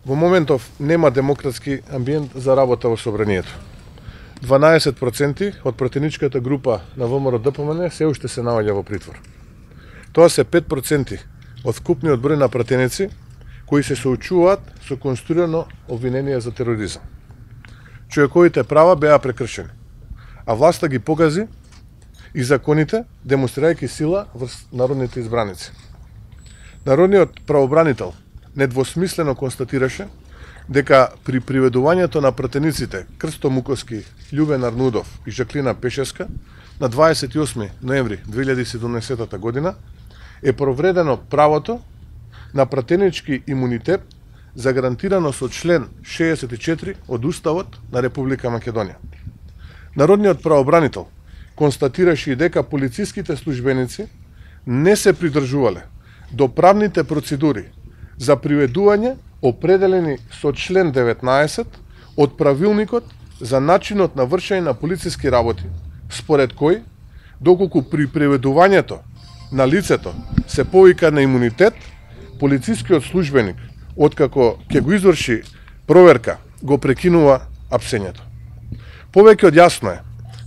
Во моментов нема демократски амбиент за работа во собранието. 12% од пратеничката група на ВМРО ДПМН се уште се наоѓа во притвор. Тоа се 5% од вкупниот број на пратеници кои се соочуваат со конструирано обвинение за тероризам. Човековите права беа прекршени, а власта ги погази и законите, демонстрирајќи сила врз народните избраници. Народниот правобранител недвосмислено констатираше дека при приведувањето на пратениците Крсто Муковски, Љубен Арнудов и Жаклина Пешеска на 28 ноември 2017 година е повредено правото на пратенички имунитет загарантирано со член 64 од Уставот на Република Македонија. Народниот правобранител констатираше и дека полициските службеници не се придржувале до правните процедури за приведување определени со член 19 од Правилникот за начинот на вршење на полициски работи, според кој, доколку при приведувањето на лицето се повика на имунитет, полицискиот службеник, откако ќе го изврши проверка, го прекинува апсењето. Повеќе од јасно е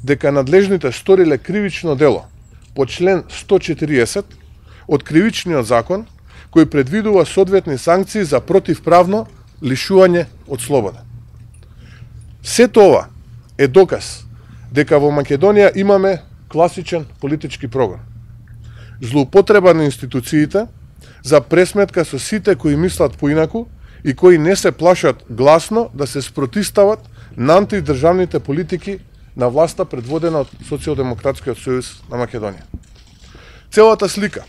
дека надлежните сториле кривично дело по член 140 од Кривичниот закон, кој предвидува соодветни санкции за противправно лишување од слобода. Сето ова е доказ дека во Македонија имаме класичен политички прогон. Злоупотреба на институциите за пресметка со сите кои мислат поинаку и кои не се плашат гласно да се спротистават на антидржавните политики на власта предводена од Социјалдемократскиот сојуз на Македонија. Целата слика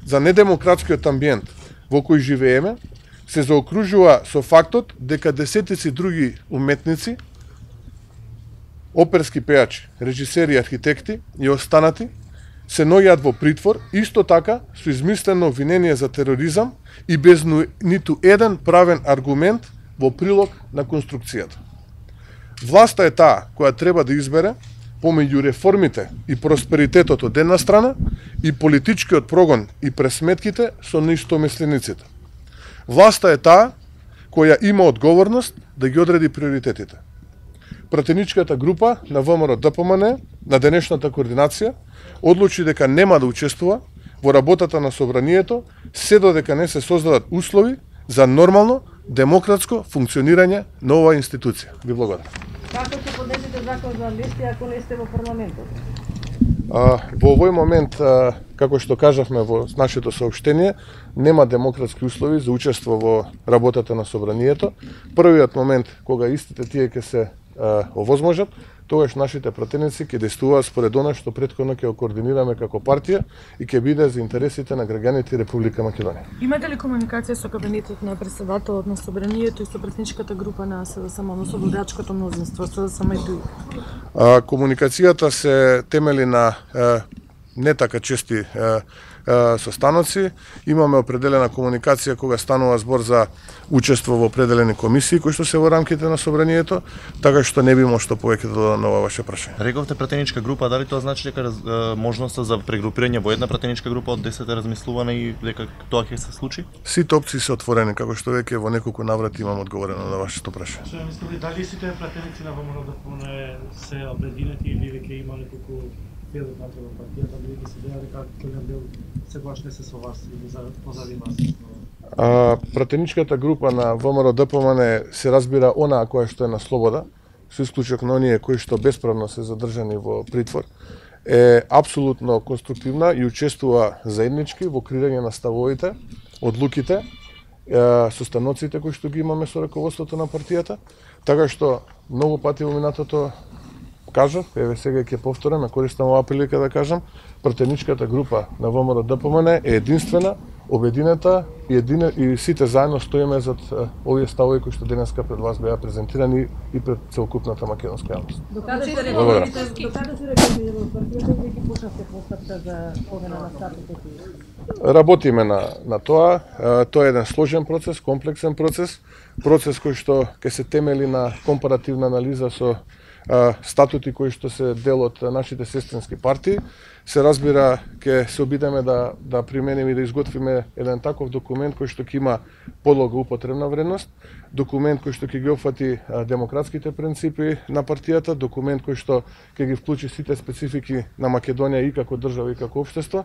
за недемократскиот амбиент во кој живееме се заокружува со фактот дека десетици други уметници, оперски пејачи, режисери, архитекти и останати се наоѓаат во притвор, исто така со измислено обвинение за тероризам и без ниту еден правен аргумент во прилог на конструкцијата. Власта е таа која треба да избере помеѓу реформите и просперитетот од една страна и политичкиот прогон и пресметките со неистомислениците. Власта е таа која има одговорност да ги одреди приоритетите. Пратеничката група на ВМРО ДПМН на денешната координација одлучи дека нема да учествува во работата на собранието се додека не се создадат услови за нормално демократско функционирање на оваа институција. Ви благодарам. Како ќе поднесете закон за амнестија ако не сте во парламентот? Во овој момент, како што кажавме во нашето соопштение, нема демократски услови за учество во работата на собранието. Првиот момент кога истите тие ќе се овозможат, тогаш нашите пратеници ќе действуваат според она што претходно ќе го координираме како партија и ќе биде за интересите на граѓаните Република Македонија. Имате ли комуникација со кабинетот на председателот на собранието и со пратеничката група на СДСМ, односно водаачкото мнозинство, СДСМ и ДУИ? Комуникацијата се темели на не така чести состаноци. Имаме определена комуникација кога станува збор за учество во определени комисии кои што се во рамките на собранието, така што не би што повеќе да додам на ова ваше прашање. Рековте пратеничка група, дали тоа значи дека можноста за прегрупирање во една пратеничка група од 10 размислувана и дека тоа ќе се случи? Сите опции се отворени, како што веќе во неколку наврати имам одговорено на вашето прашање. Што мислите, дали сите пратеници на ВМРО ДПМН се обединети или веќе има неколку дел внатре во партијата, дали ќе се деја дека тој дел сегаш не се со вас или позади вас? Пратеничката група на ВМРО ДПМН се разбира онаа која што е на слобода, со исклучок на оние кои што бесправно се задржани во притвор, е апсолутно конструктивна и учествува заеднички во креирање на ставовите, одлуките, состаноците кои што ги имаме со раководството на партијата, така што многу пати во минатото кажав, еве сега ќе повторам, користам оваа прилика да кажам, пратеничката група на ВМРО ДПМН е единствена, обединета и сите заедно стоиме зад овие ставови кои што денеска пред вас беа презентирани и пред целокупната македонска јавност. Докаде се реформирате во партијата и ќе почнете постапка за помена на статутот? Работиме на тоа. Тоа е еден сложен процес, комплексен процес кој што ќе се темели на компаративна анализа со статути кои што се дел од нашите сестрински партии. Се разбира, ќе се обидеме да примениме и да изготвиме еден таков документ кој што ќе има подлога употребна вредност, документ кој што ќе ги опфати демократските принципи на партијата, документ кој што ќе ги вклучи сите специфики на Македонија и како држава и како општество,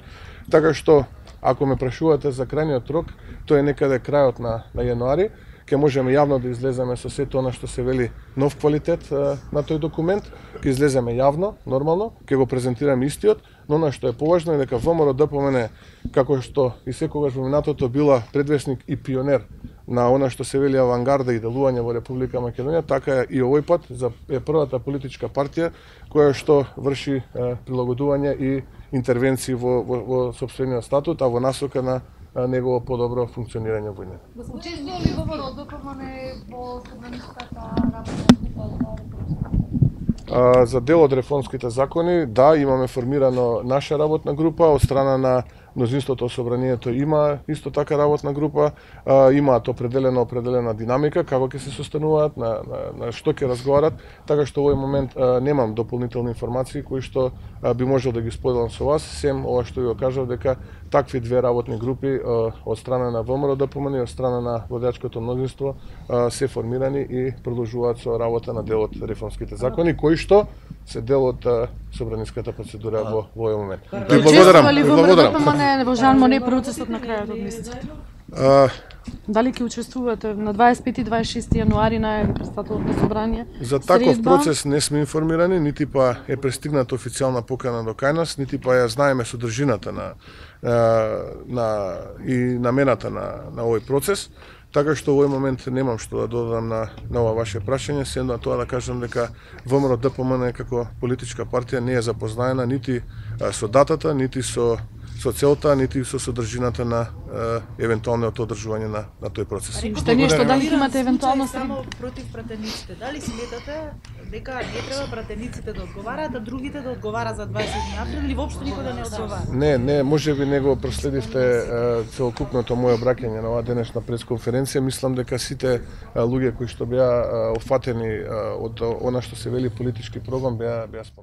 така што ако ме прашувате за крајниот рок, тој е некаде крајот на јануари, ќе можеме јавно да излеземе со сето она што се вели нов квалитет на тој документ, ќе излеземе јавно, нормално, ќе го презентираме истиот, но она што е поважно е дека ВМРО ДПМН, како што и секогаш во минатото била предвесник и пионер на она што се вели авангарда и делување во Република Македонија, така и овој пат е првата политичка партија која што врши прилагодување и интервенции во сопствениот статут, а во насока на негово подобро функционирање во него. Учествува ли ВМРО ДПМН во собраниската работна? За дел од реформските закони, да, имаме формирано наша работна група, од страна на мнозинството собранието има исто така работна група, имаат определена динамика, како ќе се состануваат, на што ќе разговарат, така што во овој момент немам дополнителни информации кои што би можел да ги споделам со вас, сем ова што ви го кажав дека такви две работни групи од страна на ВМРО ДПМН и од страна на владеачкото мнозинство се формирани и продолжуваат со работа на дел од реформските закони, кои што се дел од собраниската процедура во овој момент. Ви благодарам. Во Жан Моне процесот на крајот од месецот? Дали ќе учествувате на 25 и 26 јануари на председателот на собрание? За таков процес не сме информирани, нити па е пристигната официјална покана до кај нас, нити па ја знаеме содржината и намената на овој процес. Така што во овој момент немам што да додадам на ова ваше прашање, сем на тоа да кажам дека ВМРО ДПМН како политичка партија не е запознаена нити со датата, нити со целта, нити со содржината на евентуалното одржување на тој процес. Уште нешто, дали имате евентуално само против пратениците? Дали сметате дека не треба пратениците да одговараат, а другите да одговараат за 27 април или воопшто никој да не одговара? Не, можеби не го проследивте целокупното моје обраќање на оваа денешна пресконференција. Мислам дека сите луѓе кои што беа офатени од она што се вели политички прогон беа споменати.